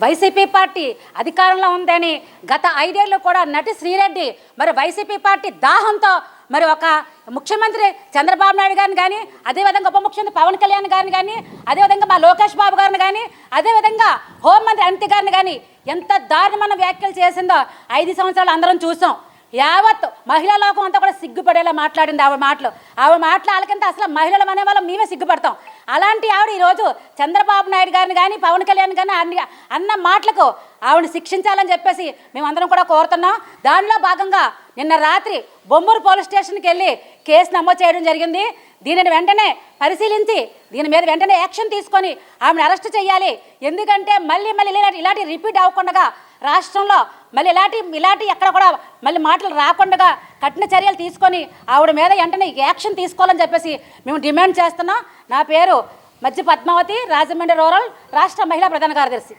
YCP party అధికారంలో ఉందని గత 5 ఏళ్ళు కూడా నటి శ్రీరెడ్డి మరి వైసీపీ పార్టీ దాహంతో మరి ఒక ముఖ్యమంత్రి చంద్రబాబు నాయుడు గారిని కానీ, అదేవిధంగా ఉప ముఖ్యమంత్రి పవన్ కళ్యాణ్ గారిని కానీ, అదేవిధంగా మా లోకేష్ బాబు గారిని కానీ, అదేవిధంగా హోంమంత్రి అనిత గారిని కానీ ఎంత దారుణమైన వ్యాఖ్యలు చేసిందో 5 సంవత్సరాలు అందరం చూసాం. యావత్ మహిళా లోకం అంతా కూడా సిగ్గుపడేలా మాట్లాడింది ఆవిడ మాటలు. ఆవిడ మాట్లాడకంటే అసలు మహిళలు అనే వాళ్ళం మేమే సిగ్గుపడతాం. అలాంటి ఆవిడ ఈరోజు చంద్రబాబు నాయుడు గారిని కానీ, పవన్ కళ్యాణ్ కానీ అన్న మాటలకు ఆవిడని శిక్షించాలని చెప్పేసి మేమందరం కూడా కోరుతున్నాం. దానిలో భాగంగా నిన్న రాత్రి బొమ్మూరు పోలీస్ స్టేషన్కి వెళ్ళి కేసు నమోదు చేయడం జరిగింది. దీనిని వెంటనే పరిశీలించి దీని మీద వెంటనే యాక్షన్ తీసుకొని ఆమెను అరెస్ట్ చేయాలి. ఎందుకంటే మళ్ళీ ఇలాంటి రిపీట్ అవ్వకుండా రాష్ట్రంలో మళ్ళీ ఇలాంటి ఎక్కడ కూడా మళ్ళీ మాటలు రాకుండా కఠిన చర్యలు తీసుకొని ఆవిడ మీద వెంటనే యాక్షన్ తీసుకోవాలని చెప్పేసి మేము డిమాండ్ చేస్తున్నాం. నా పేరు మధ్య పద్మావతి, రాజమండ్రి రూరల్ రాష్ట్ర మహిళా ప్రధాన కార్యదర్శి.